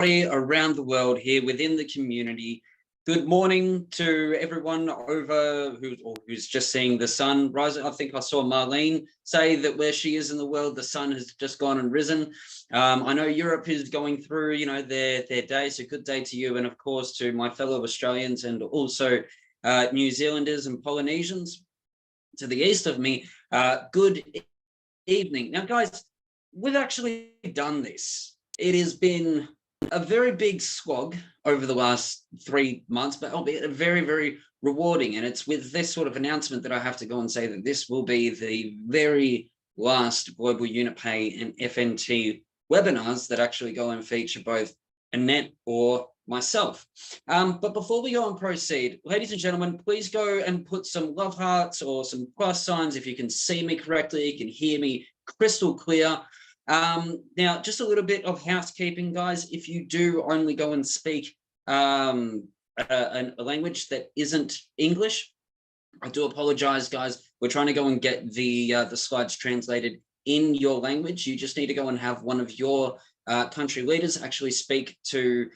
around the world here within the community. Good morning to everyone over who's just seeing the sun rising. I think I saw Marlene say that where she is in the world, the sun has just gone and risen. I know Europe is going through, their day. So good day to you, and of course to my fellow Australians and also New Zealanders and Polynesians to the east of me. Good evening. Now, guys, we've actually done this. It has been a very big slog over the last 3 months, but albeit very, very rewarding. And it's with this sort of announcement that I have to go and say that this will be the very last Global Unit Pay and FNT webinars that actually go and feature both Annette or myself. But before we go and proceed, ladies and gentlemen, please go and put some love hearts or some plus signs if you can see me correctly, you can hear me crystal clear. Now, just a little bit of housekeeping, guys. If you do only go and speak a language that isn't English, I do apologize, guys. We're trying to go and get the slides translated in your language. You just need to go and have one of your country leaders actually speak to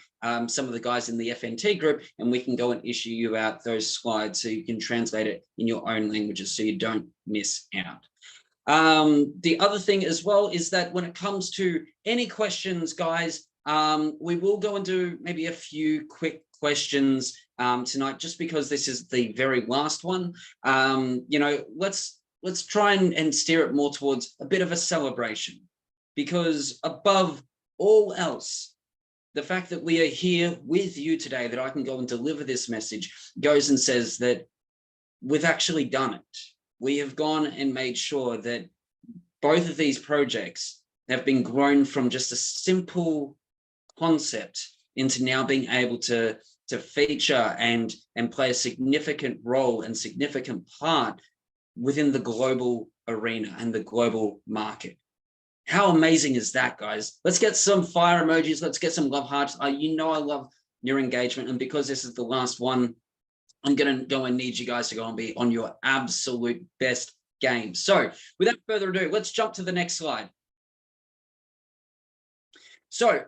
some of the guys in the FNT group, and we can go and issue you out those slides so you can translate it in your own languages so you don't miss out. The other thing as well is that when it comes to any questions, guys, we will go and do maybe a few quick questions tonight, just because this is the very last one. Let's try and steer it more towards a bit of a celebration, because above all else, the fact that we are here with you today, that I can go and deliver this message, goes and says that we've actually done it. We have gone and made sure that both of these projects have been grown from just a simple concept into now being able to feature and play a significant role and significant part within the global arena and the global market. How amazing is that, guys? Let's get some fire emojis. Let's get some love hearts. I love your engagement. And because this is the last one, I'm going to go and need you guys to go and be on your absolute best game. So without further ado, let's jump to the next slide. So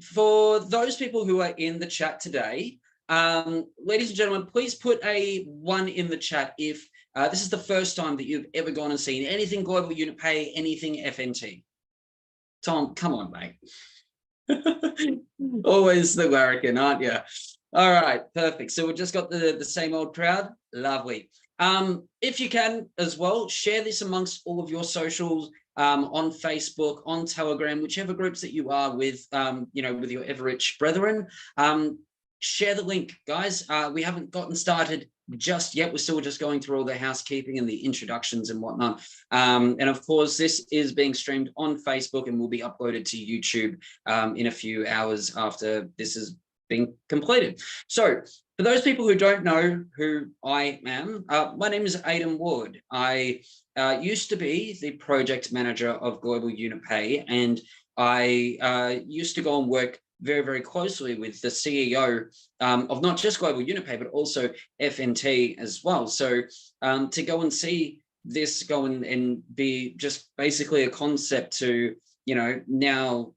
for those people who are in the chat today, ladies and gentlemen, please put a 1 in the chat if this is the first time that you've ever gone and seen anything Global Unit Pay, anything FNT. Tom, come on, mate. Always the larrikin, aren't you? All right, perfect. So we've just got the same old crowd. Lovely. If you can as well, share this amongst all of your socials, on Facebook, on Telegram, whichever groups that you are with, with your ever-rich brethren. Share the link, guys. We haven't gotten started just yet. We're still just going through all the housekeeping and the introductions and whatnot. And of course, this is being streamed on Facebook and will be uploaded to YouTube in a few hours after this is being completed. So for those people who don't know who I am, my name is Aidan Ward. I used to be the project manager of Global Unit Pay, and I used to go and work very, very closely with the CEO of not just Global Unit Pay, but also FNT as well. So to go and see this go and be just basically a concept to, now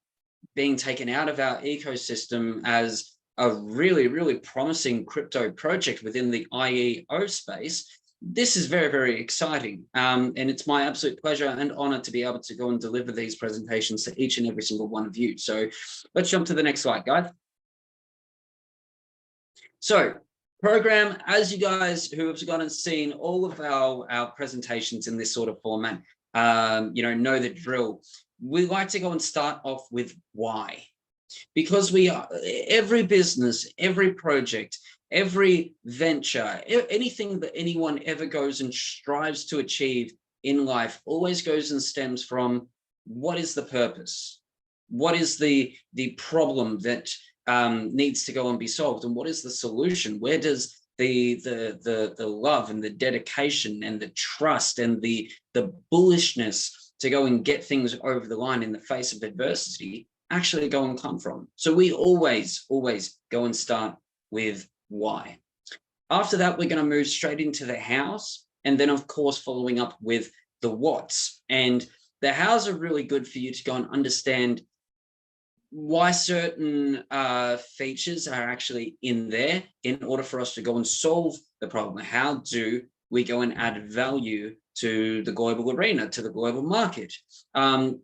being taken out of our ecosystem as a really, really promising crypto project within the IEO space, this is very, very exciting. And it's my absolute pleasure and honor to be able to go and deliver these presentations to each and every single one of you. So let's jump to the next slide, guys. So program, as you guys who have gone and seen all of our presentations in this sort of format, know the drill. We like to go and start off with why. Because every business, every project, every venture, anything that anyone ever goes and strives to achieve in life always goes and stems from what is the purpose? What is the problem that needs to go and be solved? And what is the solution? Where does the love and the dedication and the trust and the bullishness to go and get things over the line in the face of adversity actually go and come from? So we always go and start with why. After that, we're going to move straight into the hows, and then of course following up with the whats. And the hows are really good for you to go and understand why certain features are actually in there in order for us to go and solve the problem. How do we go and add value to the global arena, to the global market?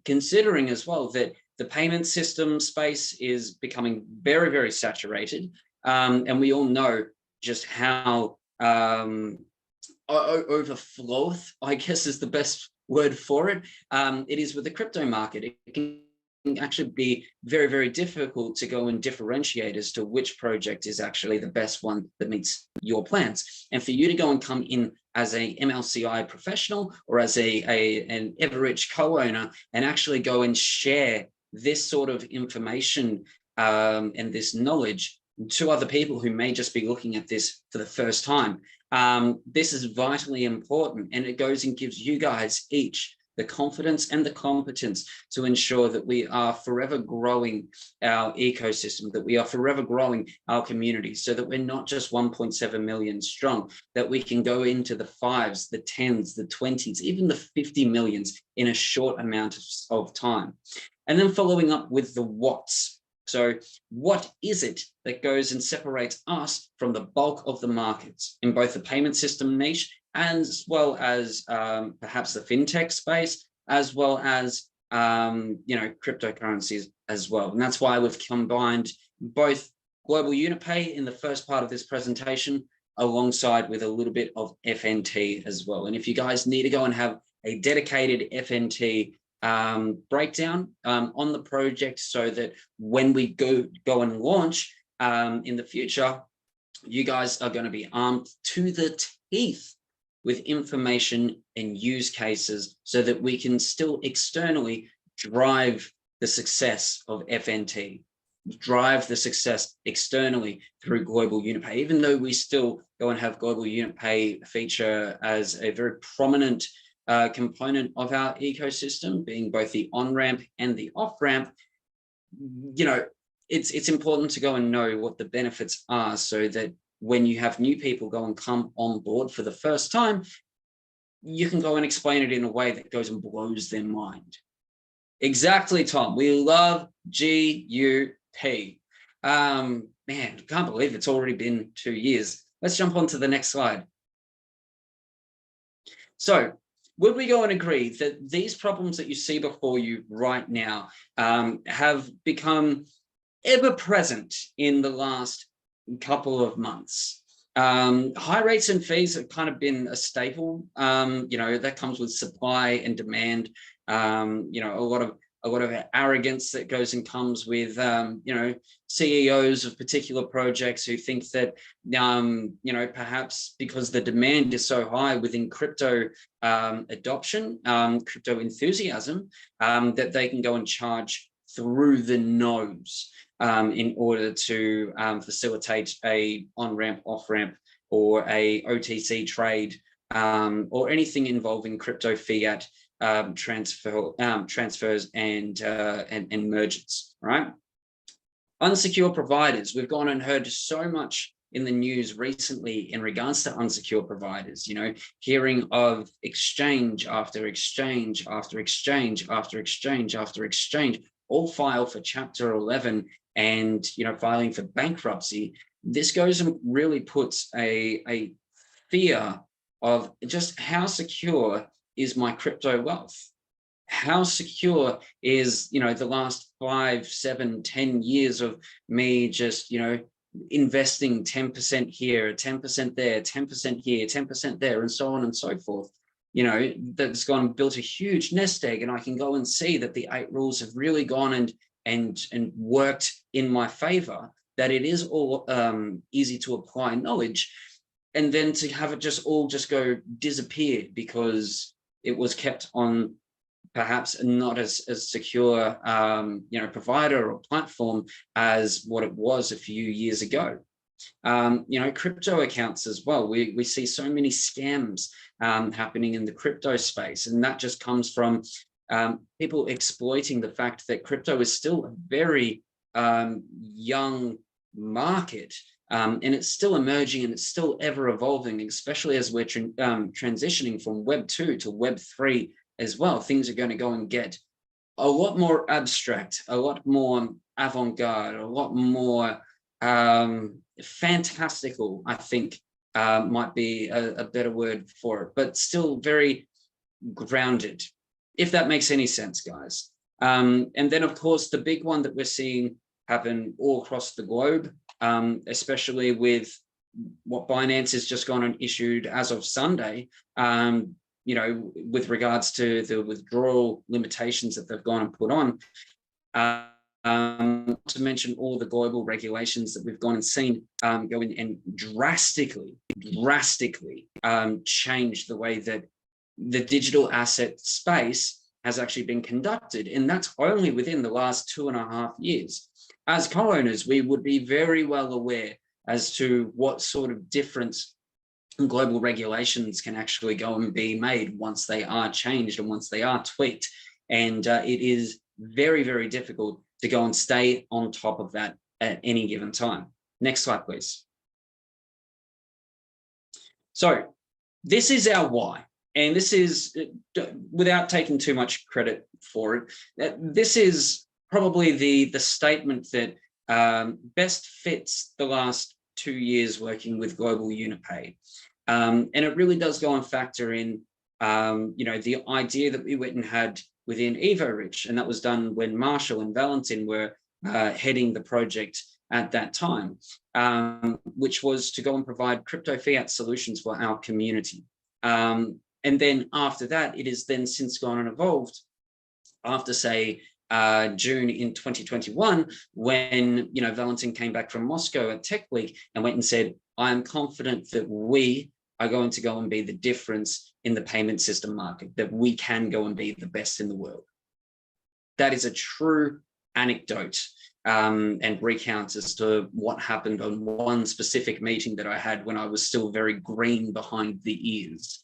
Considering as well that the payment system space is becoming very, very saturated. And we all know just how overfloweth, I guess is the best word for it. It is with the crypto market. It can actually be very, very difficult to go and differentiate as to which project is actually the best one that meets your plans. And for you to go and come in as a MLCI professional or as an Everrich co-owner and actually go and share this sort of information and this knowledge to other people who may just be looking at this for the first time. This is vitally important, and it goes and gives you guys each the confidence and the competence to ensure that we are forever growing our ecosystem, that we are forever growing our community, so that we're not just 1.7 million strong, that we can go into the 5s, the 10s, the 20s, even the 50 millions in a short amount of time. And then following up with the what's. So what is it that goes and separates us from the bulk of the markets in both the payment system niche, as well as perhaps the fintech space, as well as cryptocurrencies as well? And that's why we've combined both global unit pay in the first part of this presentation, alongside with a little bit of FNT as well. And if you guys need to go and have a dedicated FNT breakdown on the project, so that when we go and launch in the future, you guys are going to be armed to the teeth with information and use cases, so that we can still externally drive the success of FNT, drive the success externally through global unit pay, even though we still go and have global unit pay feature as a very prominent component of our ecosystem, being both the on-ramp and the off-ramp. It's important to go and know what the benefits are, so that when you have new people go and come on board for the first time, you can go and explain it in a way that goes and blows their mind. Exactly, Tom. We love GUP. Man, I can't believe it's already been 2 years. Let's jump on to the next slide. So, would we go and agree that these problems that you see before you right now have become ever present in the last couple of months? High rates and fees have kind of been a staple. That comes with supply and demand. A lot of arrogance that goes and comes with, CEOs of particular projects who think that, perhaps because the demand is so high within crypto adoption, crypto enthusiasm, that they can go and charge through the nose in order to facilitate a on-ramp, off-ramp, or a OTC trade, or anything involving crypto fiat transfers and mergers, right? Unsecure providers. We've gone and heard so much in the news recently in regards to unsecure providers, hearing of exchange after exchange after exchange after exchange after exchange, all file for Chapter 11 and, filing for bankruptcy. This goes and really puts a fear of just how secure is my crypto wealth? How secure is, the last 5, 7, 10 years of me just, investing 10% here, 10% there, 10% here, 10% there, and so on and so forth. That's gone and built a huge nest egg, and I can go and see that the 8 rules have really gone and worked in my favor, that it is all easy to apply knowledge, and then to have it just go disappear because it was kept on perhaps not as secure, provider or platform as what it was a few years ago. Crypto accounts as well. We see so many scams happening in the crypto space, and that just comes from people exploiting the fact that crypto is still a very young market. And it's still emerging, and it's still ever evolving, especially as we're transitioning from Web 2 to Web 3 as well. Things are going to go and get a lot more abstract, a lot more avant-garde, a lot more fantastical, I think might be a better word for it, but still very grounded, if that makes any sense, guys. And then, of course, the big one that we're seeing happen all across the globe, especially with what Binance has just gone and issued as of Sunday, you know, with regards to the withdrawal limitations that they've gone and put on. To mention all the global regulations that we've gone and seen go in and drastically change the way that the digital asset space has actually been conducted. And that's only within the last 2.5 years. As co-owners, we would be very well aware as to what sort of difference global regulations can actually go and be made once they are changed and once they are tweaked. And it is very, very difficult to go and stay on top of that at any given time. Next slide, please. So this is our why. And this is, without taking too much credit for it, this is probably the statement that best fits the last 2 years working with Global Unipay. And it really does go and factor in, you know, the idea that we went and had within EvoRich, and that was done when Marshall and Valentin were heading the project at that time, which was to go and provide crypto fiat solutions for our community. And then after that, it has then since gone and evolved after, say, June in 2021, when, you know, Valentin came back from Moscow at Tech Week and went and said, I am confident that we are going to go and be the difference in the payment system market, that we can go and be the best in the world. That is a true anecdote and recount as to what happened on one specific meeting that I had when I was still very green behind the ears.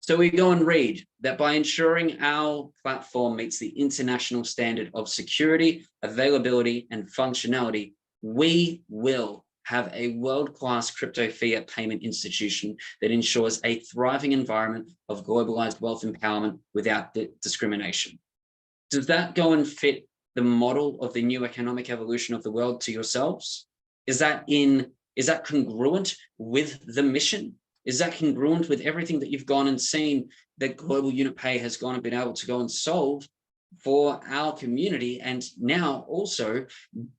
So we go and read that by ensuring our platform meets the international standard of security, availability, and functionality, we will have a world-class crypto fiat payment institution that ensures a thriving environment of globalized wealth empowerment without discrimination. Does that go and fit the model of the new economic evolution of the world to yourselves? Is that congruent with the mission? Is that congruent with everything that you've gone and seen that Global Unipay has gone and been able to go and solve for our community, and now also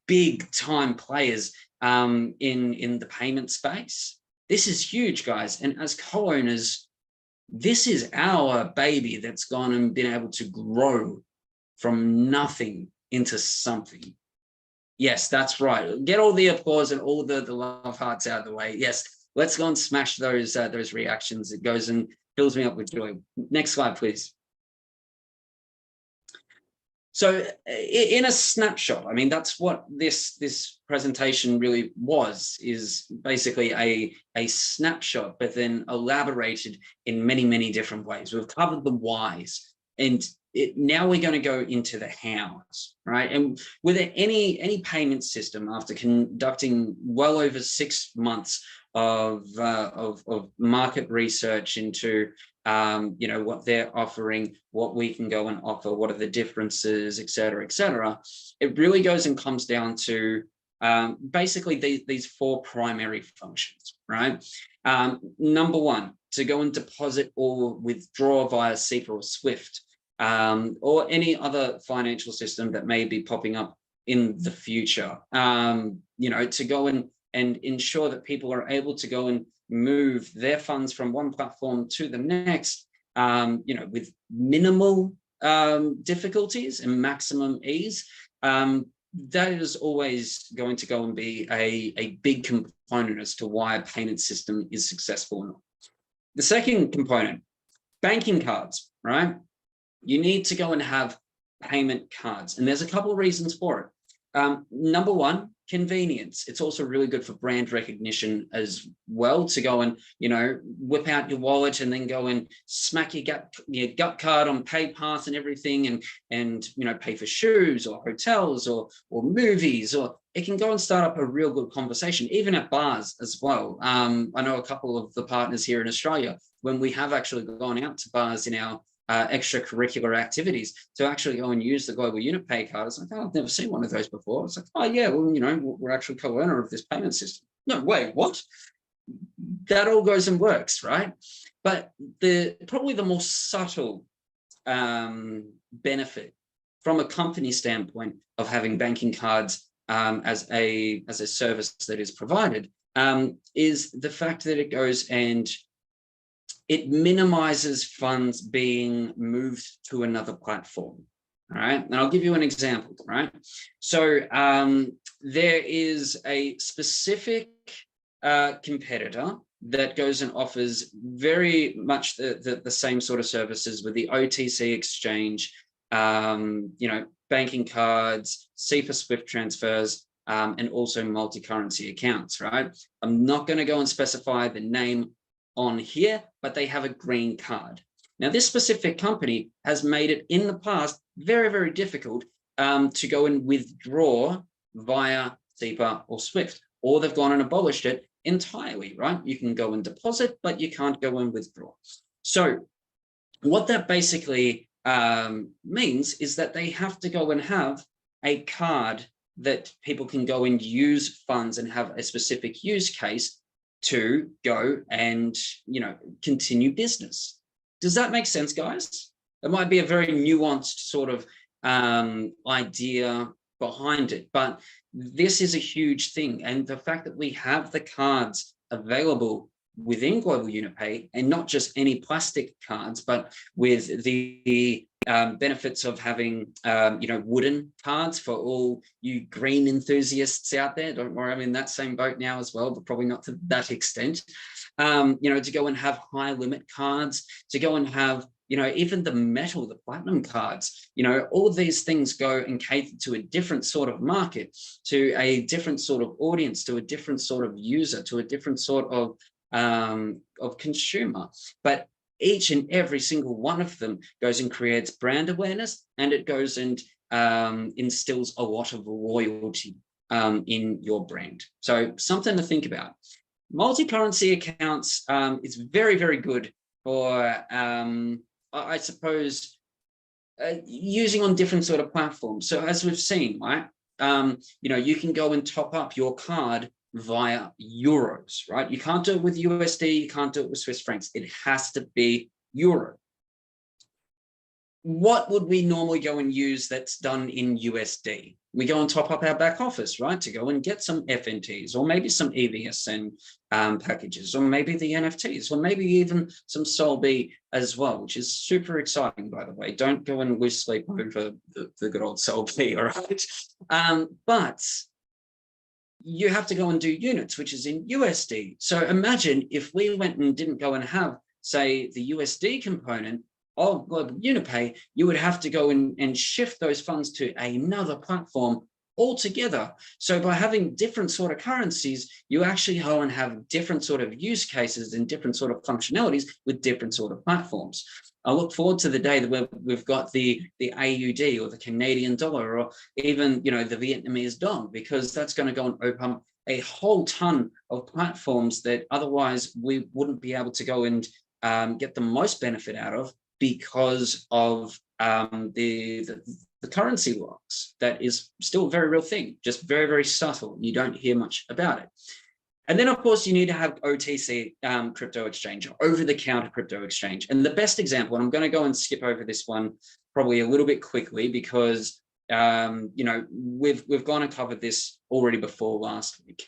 big time players in the payment space? This is huge, guys. And as co-owners, this is our baby that's gone and been able to grow from nothing into something. Yes, that's right. Get all the applause and all the love hearts out of the way. Yes. Let's go and smash those reactions. It goes and fills me up with joy. Next slide, please. So in a snapshot, I mean, that's what this presentation really was, is basically a snapshot, but then elaborated in many, many different ways. We've covered the whys, and now we're going to go into the hows, right? And with any payment system, after conducting well over 6 months of market research into you know, what they're offering, what we can go and offer, what are the differences, et cetera, it really goes and comes down to basically these 4 primary functions, right? Number 1, to go and deposit or withdraw via SEPA or SWIFT, or any other financial system that may be popping up in the future, you know, to go and ensure that people are able to go and move their funds from one platform to the next, you know, with minimal difficulties and maximum ease. That is always going to go and be a big component as to why a payment system is successful or not. The second component, banking cards, right? You need to go and have payment cards, and there's a couple of reasons for it. Number 1, convenience. It's also really good for brand recognition as well, to go and, you know, whip out your wallet and then go and smack your GUP card on PayPass and everything, and you know, pay for shoes or hotels or movies, or it can go and start up a real good conversation, even at bars as well. I know a couple of the partners here in Australia, when we have actually gone out to bars in our extracurricular activities to actually go and use the global unit pay card. It's like, oh, I've never seen one of those before. It's like, oh yeah, well, you know, we're actually co-owner of this payment system. No, wait, what? That all goes and works, right? But probably the more subtle benefit from a company standpoint of having banking cards as a service that is provided is the fact that it goes and it minimizes funds being moved to another platform. All right, and I'll give you an example, right? So there is a specific competitor that goes and offers very much the same sort of services with the OTC exchange, you know, banking cards, SEPA SWIFT transfers, and also multi-currency accounts, right? I'm not going to go and specify the name on here, but they have a green card. Now, this specific company has made it in the past very, very difficult to go and withdraw via SEPA or SWIFT, or they've gone and abolished it entirely, right? You can go and deposit, but you can't go and withdraw. So what that basically means is that they have to go and have a card that people can go and use funds and have a specific use case to go and, you know, continue business. Does that make sense, guys? It might be a very nuanced sort of idea behind it, but this is a huge thing. And the fact that we have the cards available within Global Unit Pay, and not just any plastic cards, but with the benefits of having, you know, wooden cards for all you green enthusiasts out there. Don't worry, I'm in that same boat now as well, but probably not to that extent. You know, to go and have high limit cards, to go and have, you know, even the metal, the platinum cards, you know, all of these things go and cater to a different sort of market, to a different sort of audience, to a different sort of user, to a different sort of consumer. But each and every single one of them goes and creates brand awareness, and it goes and instills a lot of loyalty in your brand. So something to think about. Multi-currency accounts is very, very good for, I suppose, using on different sort of platforms. So as we've seen, right, you know, you can go and top up your card via euros, right? You can't do it with USD, you can't do it with Swiss francs. It has to be euro. What would we normally go and use that's done in USD? We go and top up our back office, right, to go and get some FNTs, or maybe some EVSN packages, or maybe the NFTs, or maybe even some SOL-B as well, which is super exciting, by the way. Don't go and lose sleep over the good old SOL-B, all right? But you have to go and do units, which is in USD. So imagine if we went and didn't go and have, say, the USD component of Global Unit Pay, you would have to go and shift those funds to another platform altogether. So by having different sort of currencies, you actually go and have different sort of use cases and different sort of functionalities with different sort of platforms. I look forward to the day that we've got the AUD or the Canadian dollar, or even, you know, the Vietnamese dong, because that's going to go and open up a whole ton of platforms that otherwise we wouldn't be able to go and get the most benefit out of, because of the currency locks. That is still a very real thing, just very, very subtle. You don't hear much about it. And then, of course, you need to have OTC crypto exchange, over-the-counter crypto exchange. And the best example, and I'm going to go and skip over this one probably a little bit quickly, because you know, we've gone and covered this already before last week,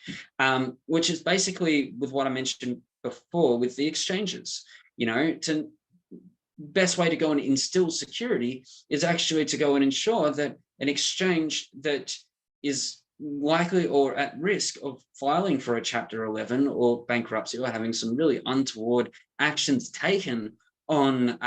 which is basically with what I mentioned before with the exchanges. You know, best way to go and instill security is actually to go and ensure that an exchange that is likely or at risk of filing for a Chapter 11 or bankruptcy, or having some really untoward actions taken on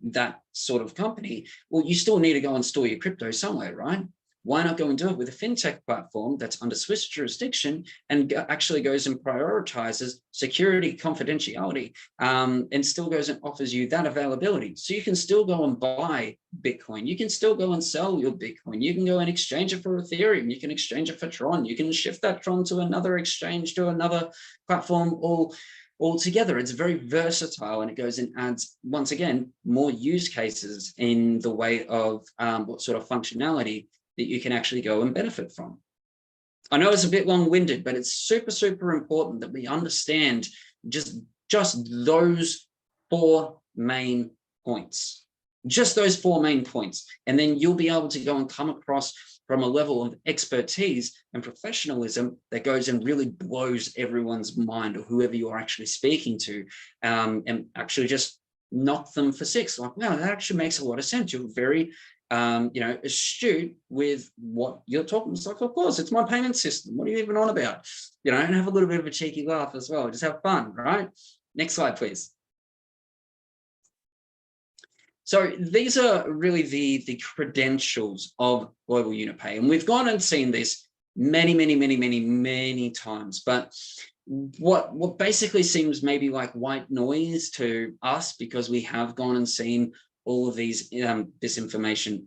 that sort of company, well, you still need to go and store your crypto somewhere, right? Why not go and do it with a FinTech platform that's under Swiss jurisdiction and actually goes and prioritizes security, confidentiality, and still goes and offers you that availability. So you can still go and buy Bitcoin. You can still go and sell your Bitcoin. You can go and exchange it for Ethereum. You can exchange it for Tron. You can shift that Tron to another exchange, to another platform, all altogether. It's very versatile, and it goes and adds, once again, more use cases in the way of what sort of functionality that you can actually go and benefit from. I know it's a bit long-winded, but it's super, super important that we understand just those 4 main points. Just those 4 main points. And then you'll be able to go and come across from a level of expertise and professionalism that goes and really blows everyone's mind, or whoever you're actually speaking to, and actually just knock them for 6. Like, wow, that actually makes a lot of sense. You're very astute with what you're talking. It's like, of course, it's my payment system. What are you even on about? And have a little bit of a cheeky laugh as well. Just have fun, right? Next slide, please. So these are really the credentials of Global Unit Pay. And we've gone and seen this many times. But what basically seems maybe like white noise to us, because we have gone and seen all of these this information,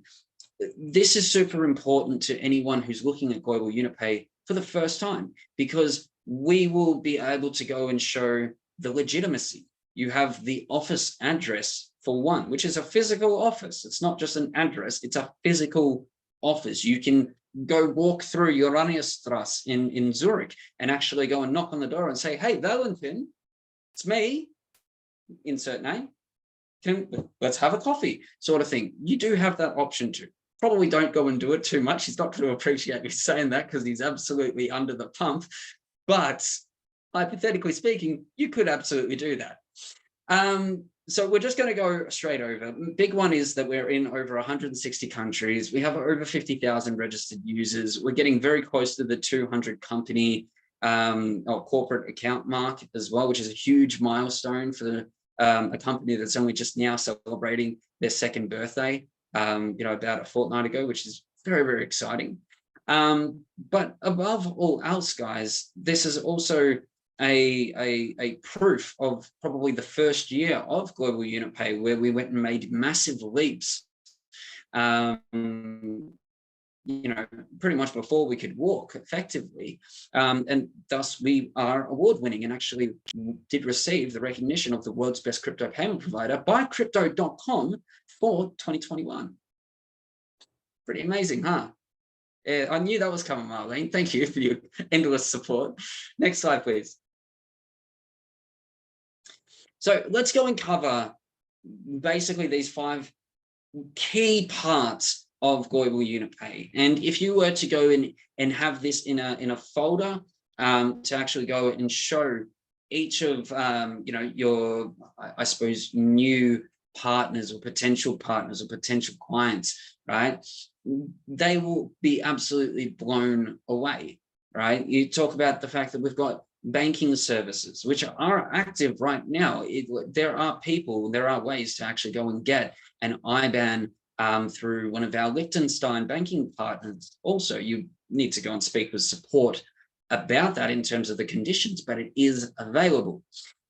this is super important to anyone who's looking at Global Unit Pay for the first time, because we will be able to go and show the legitimacy. You have the office address for one, which is a physical office. It's not just an address, it's a physical office. You can go walk through Johannesstrasse in Zurich and actually go and knock on the door and say, hey, Valentin, it's me, insert name, let's have a coffee, sort of thing. You do have that option too. Probably don't go and do it too much. He's not going to appreciate me saying that, because he's absolutely under the pump. But hypothetically speaking, you could absolutely do that. So we're just going to go straight over. Big one is that we're in over 160 countries. We have over 50,000 registered users. We're getting very close to the 200 company or corporate account mark as well, which is a huge milestone for a company that's only just now celebrating their 2nd birthday, about a fortnight ago, which is very, very exciting. But above all else, guys, this is also a proof of probably the first year of Global Unit Pay, where we went and made massive leaps, pretty much before we could walk effectively. And thus we are award winning, and actually did receive the recognition of the world's best crypto payment provider by crypto.com for 2021. Pretty amazing, huh? Yeah, I knew that was coming, Marlene. Thank you for your endless support. Next slide, please. So let's go and cover basically these 5 key parts of Global Unit Pay. And if you were to go in and have this in a folder to actually go and show each of your, I suppose, new partners or potential clients, right, they will be absolutely blown away, right? You talk about the fact that we've got banking services, which are active right now. There are ways to actually go and get an IBAN through one of our Liechtenstein banking partners. Also, you need to go and speak with support about that in terms of the conditions, but it is available.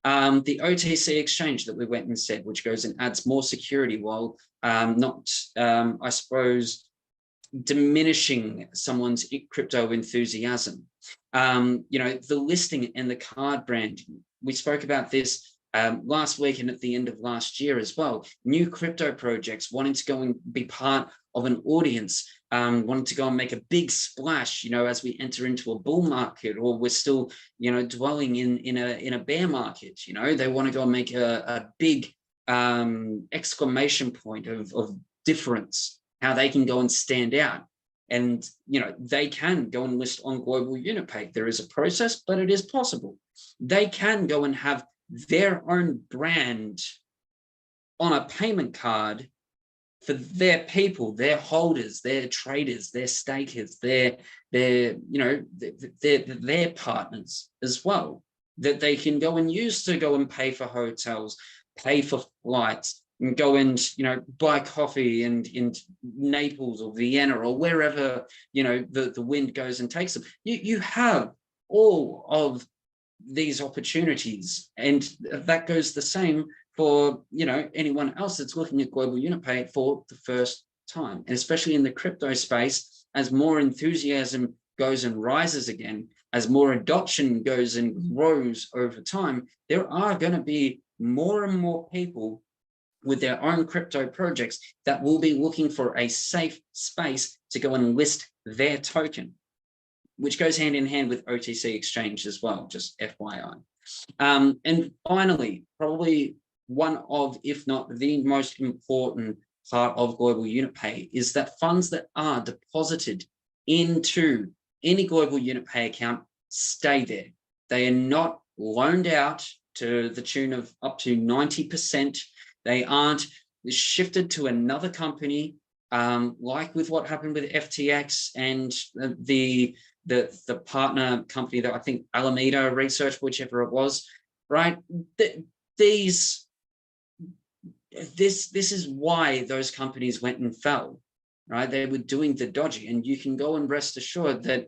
The OTC exchange that we went and said, which goes and adds more security while not, I suppose, diminishing someone's crypto enthusiasm. The listing and the card branding. We spoke about this last week and at the end of last year as well. New crypto projects wanting to go and be part of an audience, wanting to go and make a big splash, as we enter into a bull market, or we're still, dwelling in a bear market. They want to go and make a big exclamation point of difference, how they can go and stand out. And, they can go and list on Global Unit Pay. There is a process, but it is possible. They can go and have their own brand on a payment card for their people, their holders, their traders, their stakers, their partners as well, that they can go and use to go and pay for hotels, pay for flights, and go and buy coffee in Naples or Vienna or wherever the wind goes and takes them. You have all of these opportunities, and that goes the same for anyone else that's looking at Global Unit Pay for the first time, and especially in the crypto space, as more enthusiasm goes and rises again, as more adoption goes and grows over time, there are going to be more and more people with their own crypto projects that will be looking for a safe space to go and list their token, which goes hand in hand with OTC exchange as well, just FYI. And finally, probably one of, if not the most important part of Global Unit Pay is that funds that are deposited into any Global Unit Pay account stay there. They are not loaned out to the tune of up to 90%. They aren't shifted to another company, like with what happened with FTX and the partner company that I think Alameda Research, whichever it was, right? This is why those companies went and fell, right? They were doing the dodgy, and you can go and rest assured that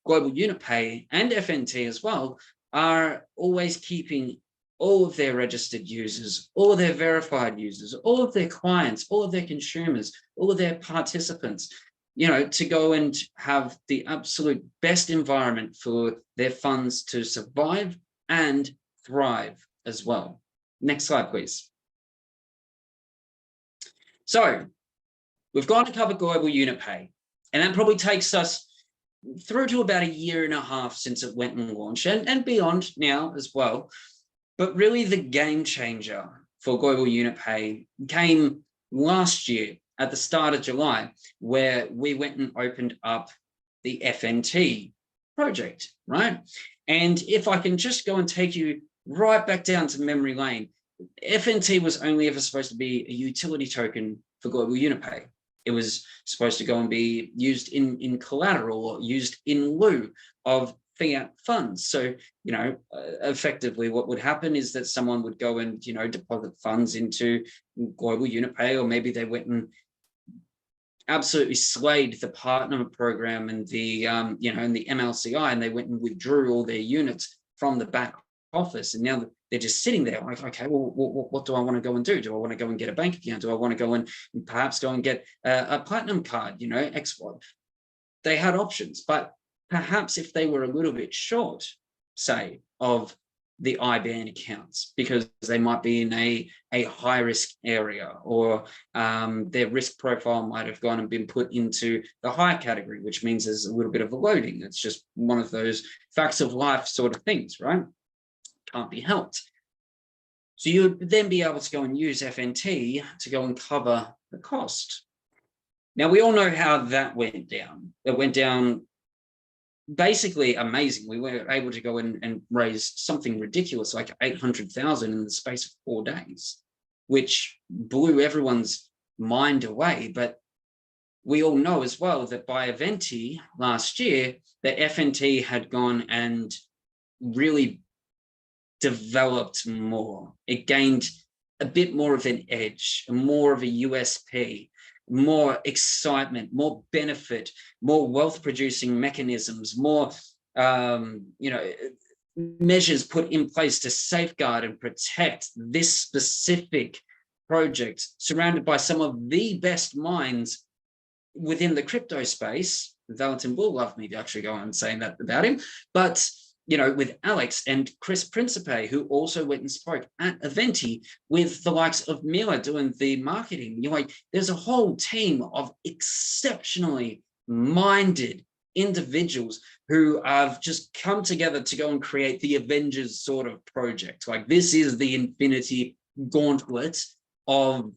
Global Unit Pay and FNT as well are always keeping all of their registered users, all of their verified users, all of their clients, all of their consumers, all of their participants, you know, to go and have the absolute best environment for their funds to survive and thrive as well. Next slide, please. So we've gone to cover Global Unit Pay, and that probably takes us through to about 1.5 years since it went and launched, and beyond now as well. But really the game changer for Global Unit Pay came last year at the start of July, where we went and opened up the FNT project, right? And if I can just go and take you right back down to memory lane, FNT was only ever supposed to be a utility token for Global Unit Pay. It was supposed to go and be used in collateral or used in lieu of fiat funds. So, you know, effectively what would happen is that someone would go and, you know, deposit funds into Global Unit Pay, or maybe they went and absolutely slayed the partner program and the, you know, and the MLCI, and they went and withdrew all their units from the back office. And now they're just sitting there like, okay, well, what do I want to go and do? Do I want to go and get a bank account? Do I want to go and perhaps go and get a platinum card, you know, export? They had options, but perhaps if they were a little bit short, say, of the IBAN accounts, because they might be in a high risk area, or their risk profile might have gone and been put into the high category, which means there's a little bit of a loading. It's just one of those facts of life sort of things, right? Can't be helped. So you would then be able to go and use FNT to go and cover the cost. Now, we all know how that went down. It went down basically amazing. We were able to go in and raise something ridiculous like 800,000 in the space of 4 days, which blew everyone's mind away. But we all know as well that by Eventi last year, that FNT had gone and really developed more. It gained a bit more of an edge, more of a USP, more excitement, more benefit, more wealth producing mechanisms, more you know, measures put in place to safeguard and protect this specific project, surrounded by some of the best minds within the crypto space. Valentin will love me to actually go on saying that about him, but you know, with Alex and Chris Principe, who also went and spoke at Eventi, with the likes of Mila doing the marketing. You're like, there's a whole team of exceptionally minded individuals who have just come together to go and create the Avengers sort of project. Like, this is the Infinity Gauntlet of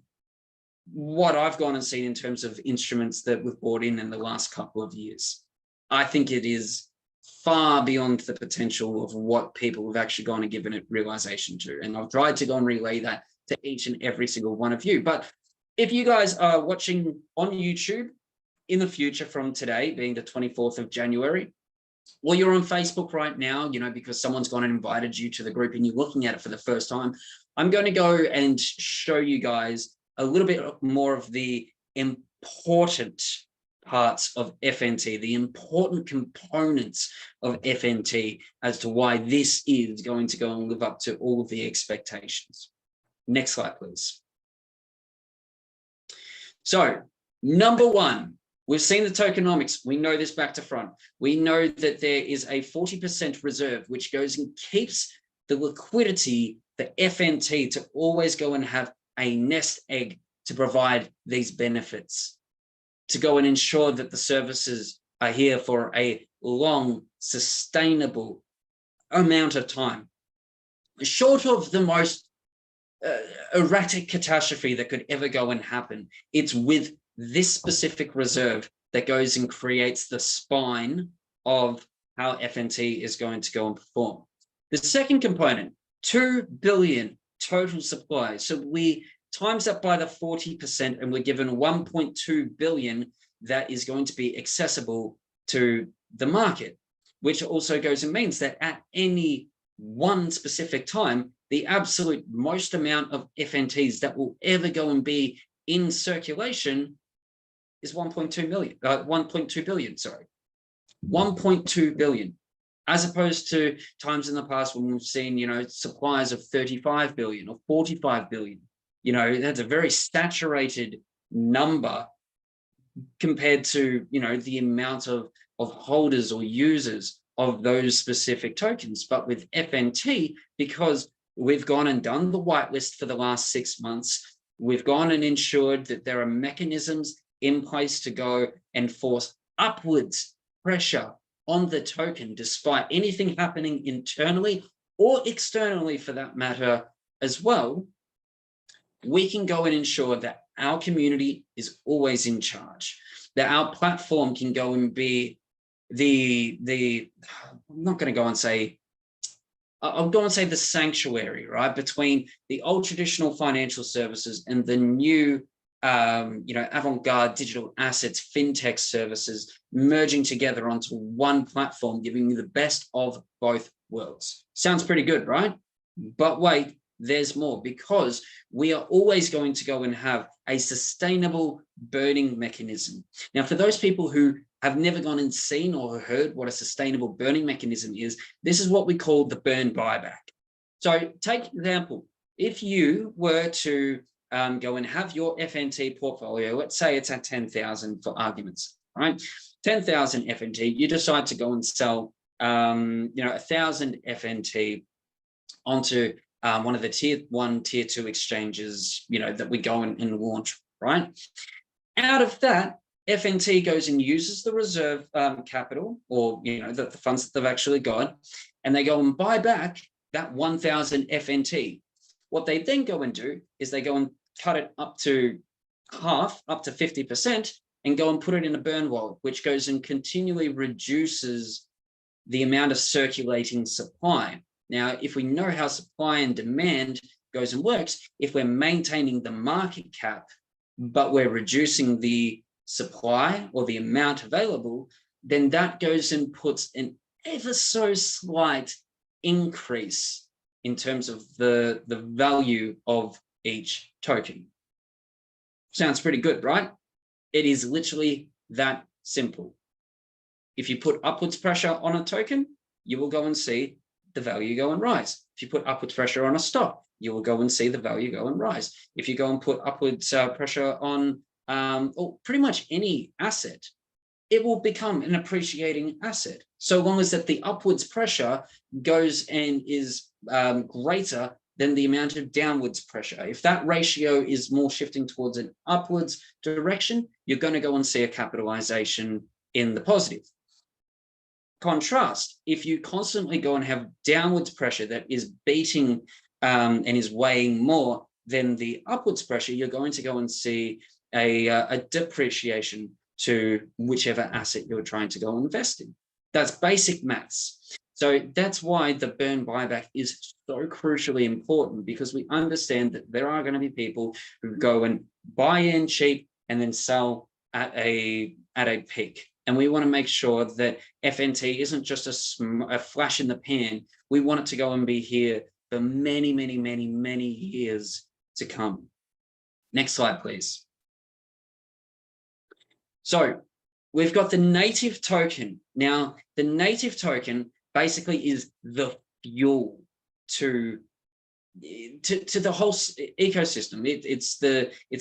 what I've gone and seen in terms of instruments that we've brought in the last couple of years. I think it is far beyond the potential of what people have actually gone and given it realization to. And I've tried to go and relay that to each and every single one of you. But if you guys are watching on YouTube in the future, from today being the 24th of January, or you're on Facebook right now, you know, because someone's gone and invited you to the group and you're looking at it for the first time, I'm going to go and show you guys a little bit more of the important parts of FNT, the important components of FNT, as to why this is going to go and live up to all of the expectations. Next slide, please. So, number one, We've seen the tokenomics. We know this back to front. We know that there is a 40% reserve, which goes and keeps the liquidity, the FNT, to always go and have a nest egg to provide these benefits, to go and ensure that the services are here for a long, sustainable amount of time. Short of the most erratic catastrophe that could ever go and happen, it's with this specific reserve that goes and creates the spine of how FNT is going to go and perform. The second component, 2 billion total supply. So we times that by the 40% and we're given 1.2 billion that is going to be accessible to the market, which also goes and means that at any one specific time, the absolute most amount of FNTs that will ever go and be in circulation is 1.2 billion, sorry, 1.2 billion, as opposed to times in the past when we've seen, supplies of 35 billion or 45 billion. That's a very saturated number compared to, the amount of holders or users of those specific tokens. But with FNT, because we've gone and done the whitelist for the last 6 months, we've gone and ensured that there are mechanisms in place to go and force upwards pressure on the token, despite anything happening internally or externally for that matter as well. We can go and ensure that our community is always in charge, that our platform can go and be I'm not going to go and say, I'll go and say the sanctuary, right, between the old traditional financial services and the new avant-garde digital assets, FinTech services merging together onto one platform, giving you the best of both worlds. Sounds pretty good, right? But wait, there's more, because we are always going to go and have a sustainable burning mechanism. Now, for those people who have never gone and seen or heard what a sustainable burning mechanism is, this is what we call the burn buyback. So take an example. If you were to go and have your FNT portfolio, let's say it's at 10,000 for arguments, right? 10,000 FNT, you decide to go and sell, 1,000 FNT onto one of the tier 1, tier 2 exchanges, that we go and launch, right? Out of that, FNT goes and uses the reserve capital, or, the funds that they've actually got, and they go and buy back that 1,000 FNT. What they then go and do is they go and cut it up to half, up to 50%, and go and put it in a burn wallet, which goes and continually reduces the amount of circulating supply. Now, if we know how supply and demand goes and works, if we're maintaining the market cap, but we're reducing the supply or the amount available, then that goes and puts an ever so slight increase in terms of the value of each token. Sounds pretty good, right? It is literally that simple. If you put upwards pressure on a token, you will go and see the value go and rise. If you put upwards pressure on a stock, you will go and see the value go and rise. If you go and put upwards pressure on or pretty much any asset, it will become an appreciating asset, so long as that the upwards pressure goes and is greater than the amount of downwards pressure. If that ratio is more shifting towards an upwards direction, you're going to go and see a capitalization in the positive. Contrast, if you constantly go and have downwards pressure that is beating and is weighing more than the upwards pressure, you're going to go and see a depreciation to whichever asset you're trying to go and invest in. That's basic maths. So that's why the burn buyback is so crucially important, because we understand that there are going to be people who go and buy in cheap and then sell at a peak. And we want to make sure that FNT isn't just a flash in the pan. We want it to go and be here for many, many, many, many years to come. Next slide, please. So we've got the native token. Now, the native token basically is the fuel to the whole ecosystem. It's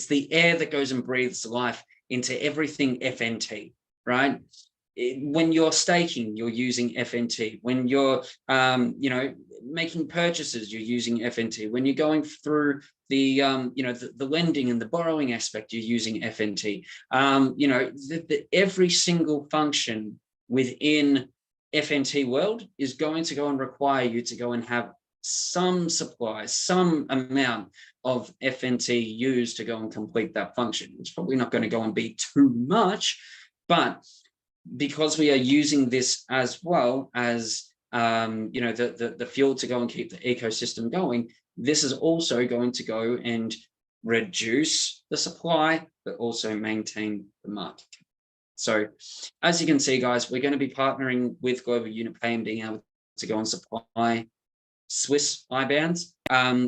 the air that goes and breathes life into everything FNT, right? When you're staking, you're using FNT. When you're, making purchases, you're using FNT. When you're going through the, the lending and the borrowing aspect, you're using FNT. Every single function within FNT world is going to go and require you to go and have some supply, some amount of FNT used to go and complete that function. It's probably not going to go and be too much, but because we are using this as well as the fuel to go and keep the ecosystem going, this is also going to go and reduce the supply, but also maintain the market. So as you can see, guys, we're going to be partnering with Global Unit Pay and being able to go and supply Swiss IBANs.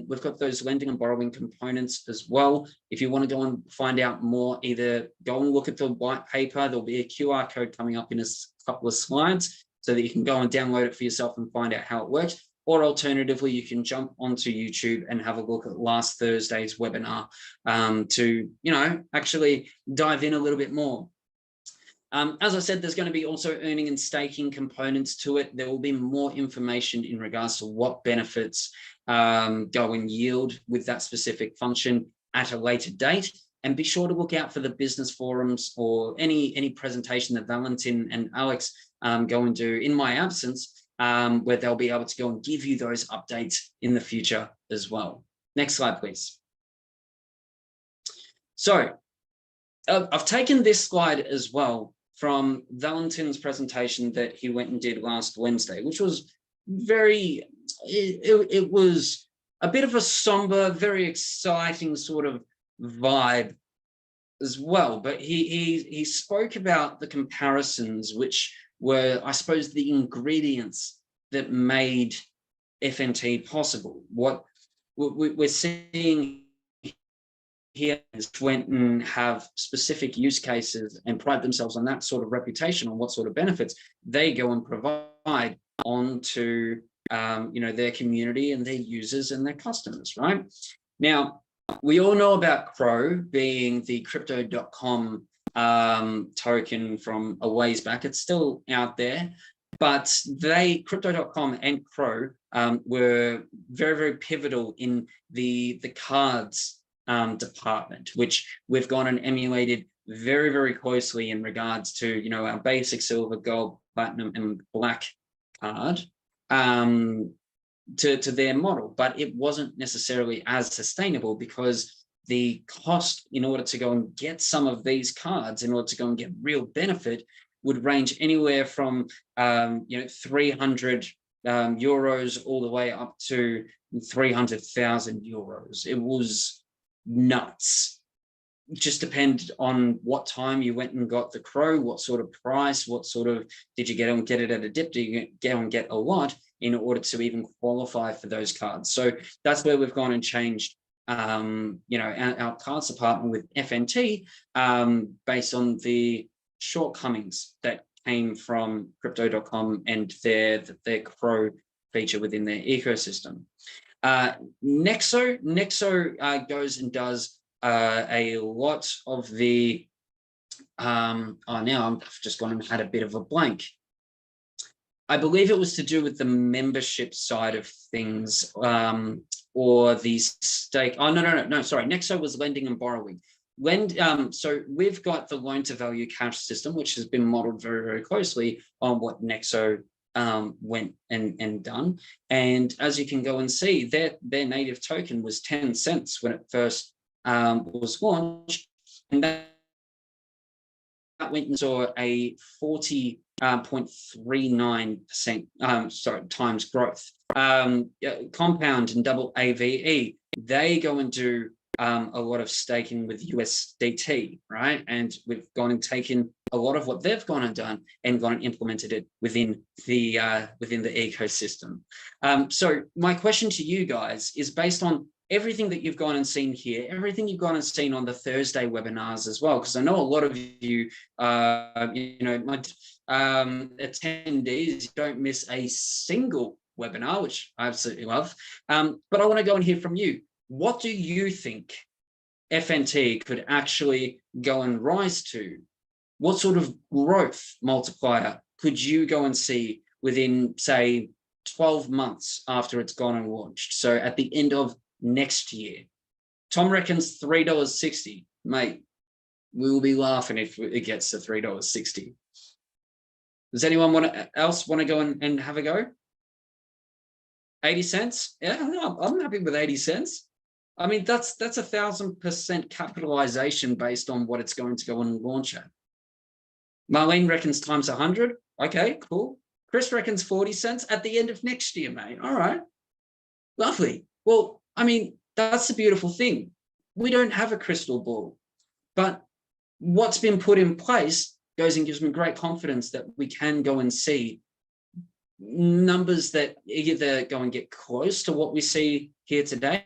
We've got those lending and borrowing components as well. If you want to go and find out more, either go and look at the white paper. There'll be a QR code coming up in a couple of slides so that you can go and download it for yourself and find out how it works. Or alternatively, you can jump onto YouTube and have a look at last Thursday's webinar to, actually dive in a little bit more. As I said, there's going to be also earning and staking components to it. There will be more information in regards to what benefits go and yield with that specific function at a later date. And be sure to look out for the business forums or any presentation that Valentin and Alex go and do in my absence, where they'll be able to go and give you those updates in the future as well. Next slide, please. So I've taken this slide as well from Valentin's presentation that he went and did last Wednesday, which was it was a bit of a somber, very exciting sort of vibe as well. But he spoke about the comparisons, which were, I suppose, the ingredients that made FNT possible. What we're seeing here is went and have specific use cases and pride themselves on that sort of reputation, on what sort of benefits they go and provide onto their community and their users and their customers, right? Now, we all know about Crow being the crypto.com token from a ways back. It's still out there, but crypto.com and Crow were very, very pivotal in the cards department, which we've gone and emulated very, very closely in regards to, our basic silver, gold, platinum, and black card to their model. But it wasn't necessarily as sustainable because the cost in order to go and get some of these cards, in order to go and get real benefit, would range anywhere from 300 euros all the way up to 300,000 euros. It was nuts. It just depended on what time you went and got the Crow, what sort of price, what sort of, did you get it at a dip, did you get a lot in order to even qualify for those cards. So that's where we've gone and changed our cards department with FNT based on the shortcomings that came from crypto.com and their Crow feature within their ecosystem. Nexo goes and does a lot of the now I've just gone and had a bit of a blank. I believe it was to do with the membership side of things, or the stake. Oh, no, sorry. Nexo was lending and borrowing. So we've got the loan to value cash system, which has been modeled very, very closely on what Nexo went and done. And as you can go and see, their native token was 10 cents when it first was launched, and that went and saw a 40.39% times growth. Compound and double AVE, they go and do a lot of staking with USDT, right? And we've gone and taken a lot of what they've gone and done and gone and implemented it within the ecosystem. So my question to you guys is based on everything that you've gone and seen here, everything you've gone and seen on the Thursday webinars as well, because I know a lot of you, my attendees don't miss a single webinar, which I absolutely love. But I want to go and hear from you. What do you think FNT could actually go and rise to? What sort of growth multiplier could you go and see within, say, 12 months after it's gone and launched? So at the end of next year, Tom reckons $3.60. Mate, we will be laughing if it gets to $3.60. Does anyone else want to go and have a go? 80 cents? Yeah, I'm happy with 80 cents. I mean, that's 1,000% capitalization based on what it's going to go and launch at. Marlene reckons times 100. Okay, cool. Chris reckons 40 cents at the end of next year, mate. All right. Lovely. Well, I mean, that's the beautiful thing. We don't have a crystal ball, but what's been put in place goes and gives me great confidence that we can go and see numbers that either go and get close to what we see here today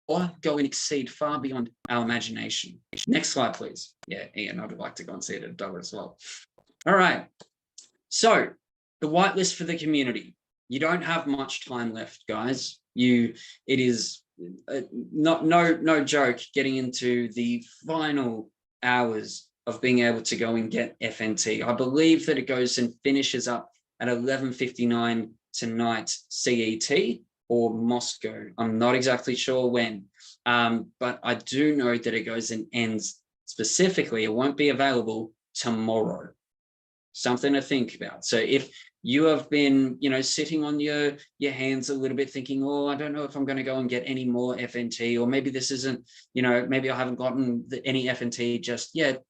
or go and exceed far beyond our imagination. Next slide, please. Yeah, Ian, I'd like to go and see it at $1 as well. All right. So the whitelist for the community. You don't have much time left, guys. It is no joke getting into the final hours of being able to go and get FNT. I believe that it goes and finishes up at 11:59 tonight CET or Moscow. I'm not exactly sure when, but I do know that it goes and ends specifically. It won't be available tomorrow. Something to think about. So if you have been, sitting on your hands a little bit thinking, oh, I don't know if I'm going to go and get any more FNT, or maybe this isn't, maybe I haven't gotten any FNT just yet.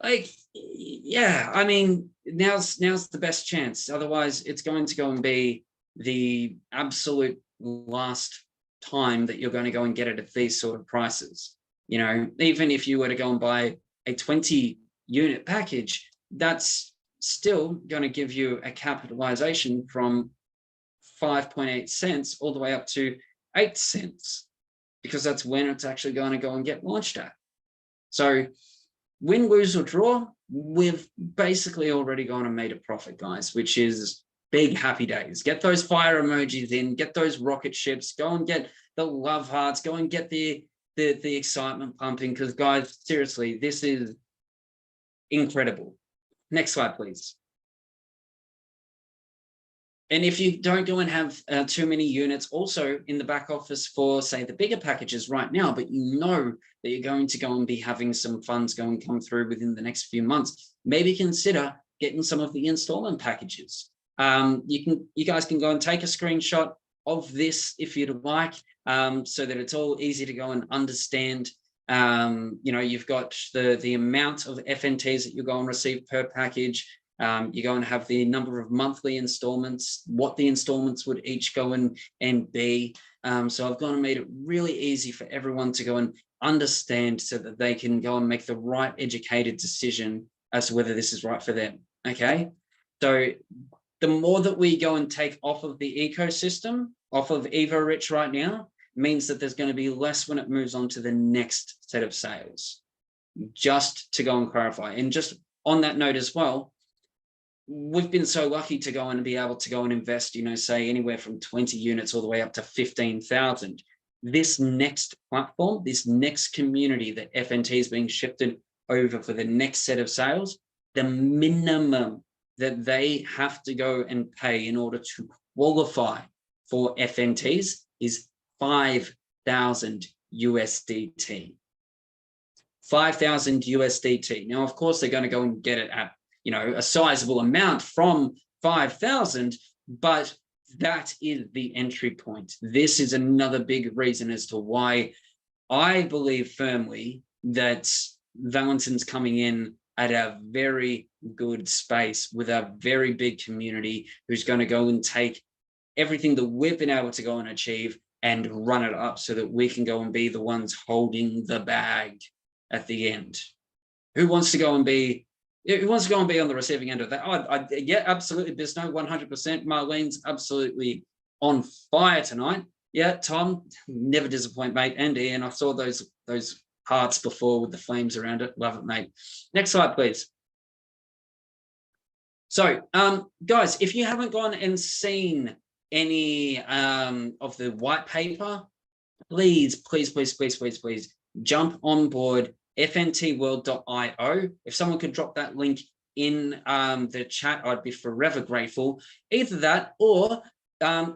Like, yeah, I mean, now's the best chance. Otherwise, it's going to go and be the absolute last time that you're going to go and get it at these sort of prices. Even if you were to go and buy a 20-unit package, that's still going to give you a capitalization from 5.8 cents all the way up to 8 cents, because that's when it's actually going to go and get launched at. So win, lose, or draw, we've basically already gone and made a profit, guys, which is big happy days. Get those fire emojis in, get those rocket ships, go and get the love hearts, go and get the excitement pumping, because guys, seriously, this is incredible. Next slide, please. And if you don't go and have too many units also in the back office for, say, the bigger packages right now, but you know that you're going to go and be having some funds go and come through within the next few months, maybe consider getting some of the installment packages. You guys can go and take a screenshot of this if you'd like, so that it's all easy to go and understand. You've got the amount of FNTs that you go and receive per package. You go and have the number of monthly installments, what the installments would each go and be. So I've gone and made it really easy for everyone to go and understand, so that they can go and make the right educated decision as to whether this is right for them. Okay. So the more that we go and take off of the ecosystem, off of EvoRich right now, means that there's going to be less when it moves on to the next set of sales. Just to go and clarify. And just on that note as well, we've been so lucky to go and be able to go and invest, say anywhere from 20 units all the way up to 15,000. This next platform, this next community that FNT is being shifted over for the next set of sales, the minimum that they have to go and pay in order to qualify for FNTs is 5,000 USDT. 5,000 USDT. Now, of course, they're going to go and get it at a sizable amount from 5,000, but that is the entry point. This is another big reason as to why I believe firmly that Valentin's coming in at a very good space with a very big community who's going to go and take everything that we've been able to go and achieve and run it up so that we can go and be the ones holding the bag at the end. Who wants to go and be on the receiving end of that? Yeah, absolutely, Bisno, 100%. Marlene's absolutely on fire tonight. Yeah, Tom, never disappoint, mate. And Ian, I saw those hearts before with the flames around it. Love it, mate. Next slide, please. So, guys, if you haven't gone and seen any of the white paper, please, please, please, please, please, please jump on board fntworld.io. If someone could drop that link in the chat, I'd be forever grateful. Either that or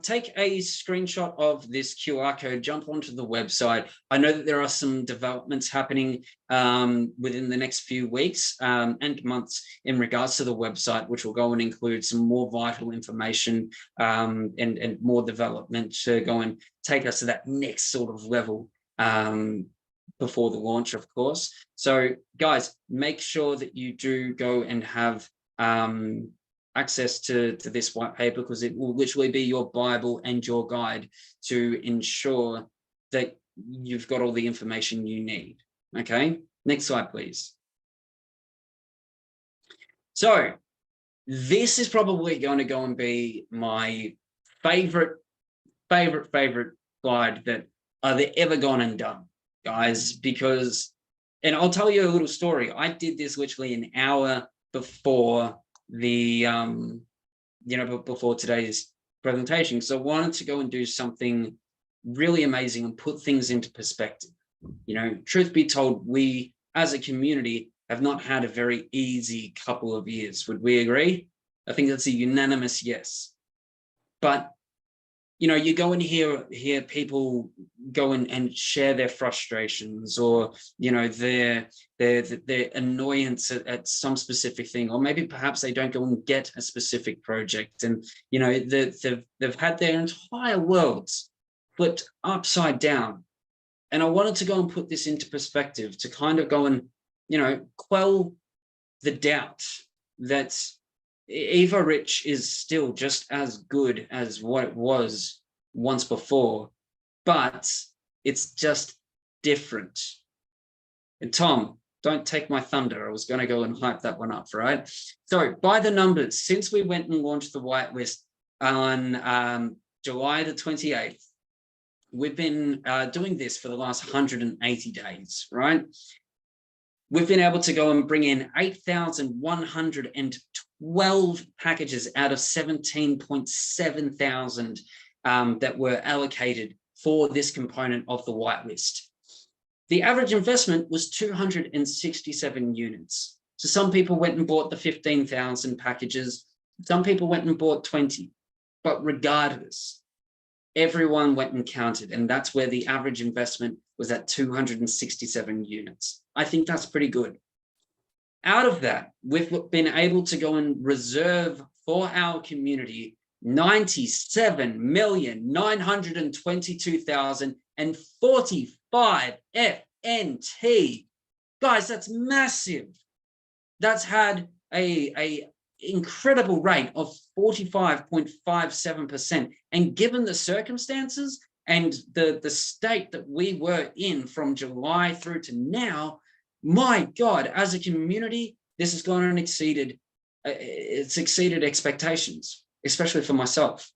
take a screenshot of this QR code, jump onto the website. I know that there are some developments happening within the next few weeks and months in regards to the website, which will go and include some more vital information and more development to go and take us to that next sort of level before the launch, of course. So guys, make sure that you do go and have access to this white paper, because it will literally be your Bible and your guide to ensure that you've got all the information you need. Okay, next slide, please. So this is probably going to go and be my favorite slide that I've ever gone and done, guys, because, and I'll tell you a little story. I did this literally an hour before the before today's presentation, so I wanted to go and do something really amazing and put things into perspective. Truth be told, we as a community have not had a very easy couple of years. Would we agree? I think that's a unanimous yes. But you go and hear people go and share their frustrations, or their annoyance at some specific thing, or maybe perhaps they don't go and get a specific project, and they've had their entire worlds flipped upside down. And I wanted to go and put this into perspective to kind of go and quell the doubt that Eva Rich is still just as good as what it was once before, but it's just different. And Tom, don't take my thunder. I was going to go and hype that one up, right? So by the numbers, since we went and launched the whitelist on July the 28th, we've been doing this for the last 180 days, right? We've been able to go and bring in 8,112 packages out of 17.7 thousand that were allocated for this component of the whitelist. The average investment was 267 units. So some people went and bought the 15,000 packages. Some people went and bought 20. But regardless, everyone went and counted, and that's where the average investment was at 267 units. I think that's pretty good. Out of that, we've been able to go and reserve for our community 97,922,045 FNT. Guys, that's massive. That's had a incredible rate of 45.57%. And given the circumstances and the state that we were in from July through to now, my God, as a community, this has gone and exceeded expectations, especially for myself.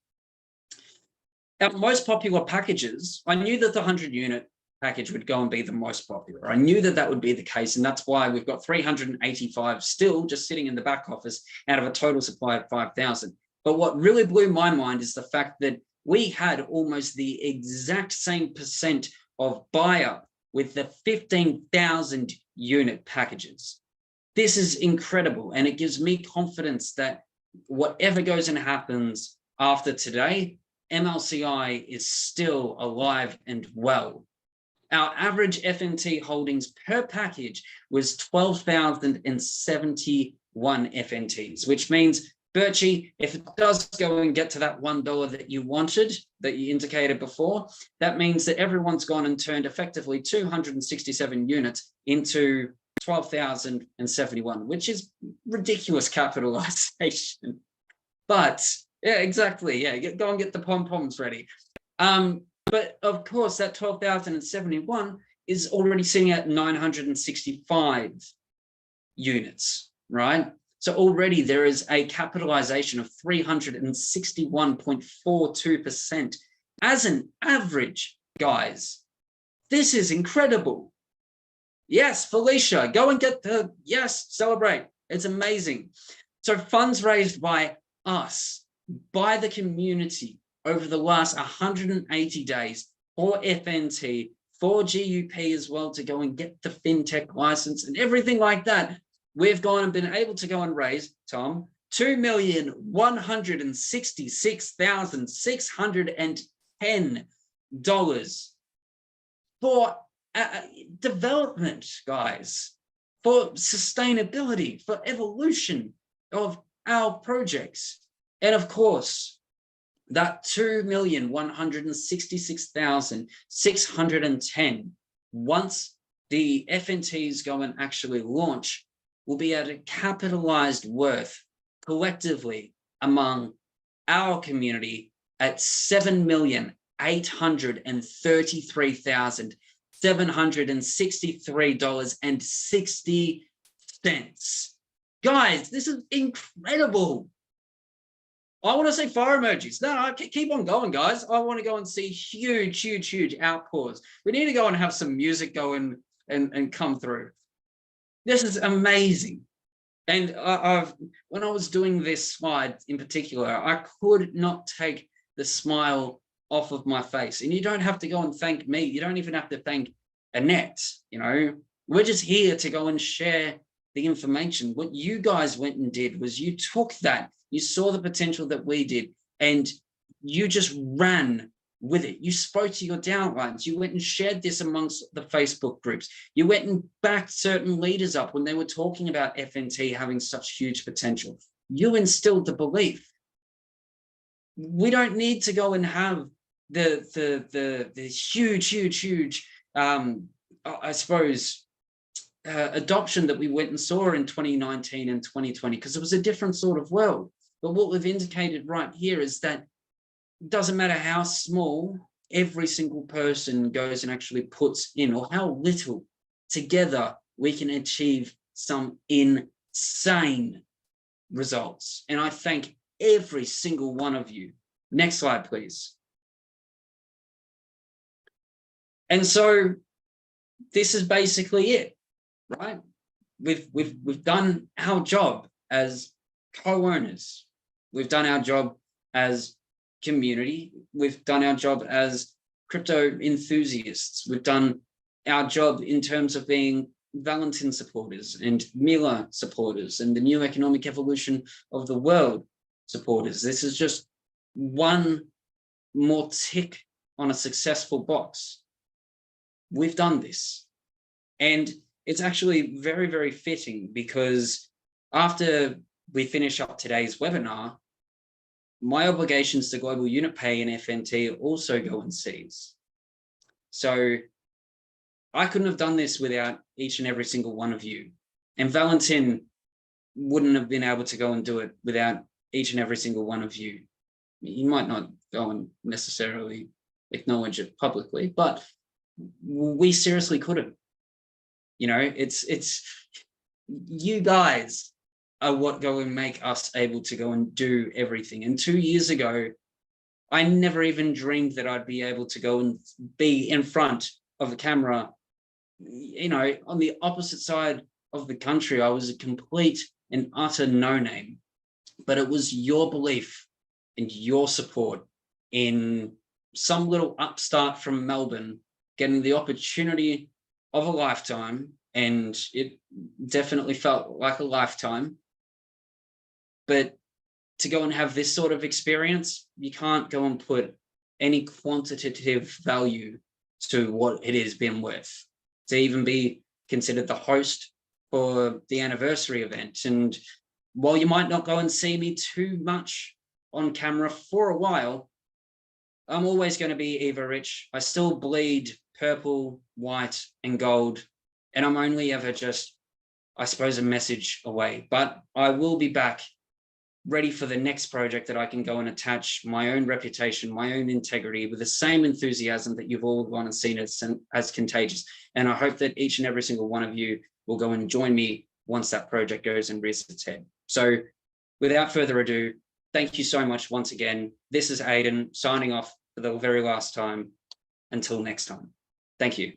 Our most popular packages, I knew that the 100-unit package would go and be the most popular. I knew that that would be the case, and that's why we've got 385 still just sitting in the back office out of a total supply of 5,000. But what really blew my mind is the fact that we had almost the exact same percent of buy-up with the 15,000 unit packages. This is incredible, and it gives me confidence that whatever goes and happens after today, MLCI is still alive and well. Our average FNT holdings per package was 12,071 FNTs, which means, Birchie, if it does go and get to that $1 that you wanted, that you indicated before, that means that everyone's gone and turned effectively 267 units into 12,071, which is ridiculous capitalization. But yeah, exactly. Yeah, go and get the pom-poms ready. But of course, that 12,071 is already sitting at 965 units, right? So already there is a capitalization of 361.42% as an average, guys. This is incredible. Yes, Felicia, go and get the, yes, celebrate. It's amazing. So funds raised by us, by the community over the last 180 days for FNT, for GUP as well, to go and get the FinTech license and everything like that. We've gone and been able to go and raise, Tom, $2,166,610 for development, guys, for sustainability, for evolution of our projects. And of course, that 2,166,610, once the FNTs go and actually launch, will be at a capitalized worth collectively among our community at $7,833,763.60. Guys, this is incredible. I want to say fire emojis. No, keep on going, guys. I want to go and see huge, huge, huge outpours. We need to go and have some music go and come through. This is amazing. And when I was doing this slide in particular, I could not take the smile off of my face. And you don't have to go and thank me. You don't even have to thank Annette. You know, we're just here to go and share the information. What you guys went and did was you took that, you saw the potential that we did, and you just ran with it. You spoke to your downlines. You went and shared this amongst the Facebook groups. You went and backed certain leaders up when they were talking about FNT having such huge potential. You instilled the belief. We don't need to go and have the huge I suppose adoption that we went and saw in 2019 and 2020, because it was a different sort of world. But what we've indicated right here is that it doesn't matter how small every single person goes and actually puts in, or how little, together we can achieve some insane results. And I thank every single one of you. Next slide, please. And so this is basically it, right? We've done our job as co-owners. We've done our job as community. We've done our job as crypto enthusiasts. We've done our job in terms of being Valentin supporters and Mila supporters and the new economic evolution of the world supporters. This is just one more tick on a successful box. We've done this. And it's actually very, very fitting, because after we finish up today's webinar, my obligations to Global Unit Pay and FNT also go and cease. So I couldn't have done this without each and every single one of you. And Valentin wouldn't have been able to go and do it without each and every single one of you. You might not go and necessarily acknowledge it publicly, but we seriously couldn't. You know, it's you guys are what go and make us able to go and do everything. And 2 years ago, I never even dreamed that I'd be able to go and be in front of the camera. You know, on the opposite side of the country, I was a complete and utter no-name. But it was your belief and your support in some little upstart from Melbourne getting the opportunity of a lifetime, and it definitely felt like a lifetime. But to go and have this sort of experience, you can't go and put any quantitative value to what it has been worth. To even be considered the host for the anniversary event. And while you might not go and see me too much on camera for a while, I'm always going to be Eva Rich. I still bleed purple, white, and gold. And I'm only ever just, I suppose, a message away. But I will be back, ready for the next project that I can go and attach my own reputation, my own integrity, with the same enthusiasm that you've all gone and seen as contagious. And I hope that each and every single one of you will go and join me once that project goes and rears its head. So without further ado, thank you so much once again. This is Aidan signing off for the very last time. Until next time. Thank you.